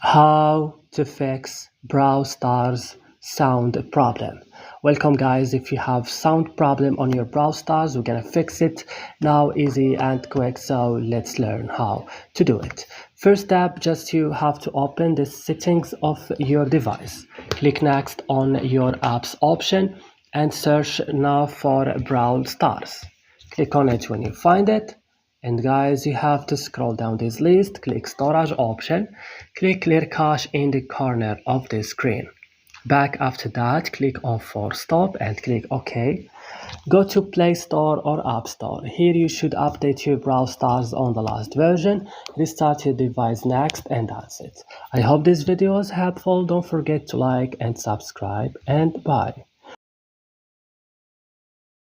How to fix Brawl Stars sound problem. Welcome guys, if you have sound problem on your Brawl Stars, we're gonna fix it now, easy and quick. So let's learn how to do it. First step, just you have to open the settings of your device. Click next on your apps option and search now for Brawl Stars. Click on it when you find it. And guys, you have to scroll down this list, click storage option, click clear cache in the corner of the screen. Back after that, click on force stop and click OK. Go to Play Store or App Store. Here you should update your Brawl Stars on the last version. Restart your device next, and that's it. I hope this video was helpful. Don't forget to like and subscribe, and bye.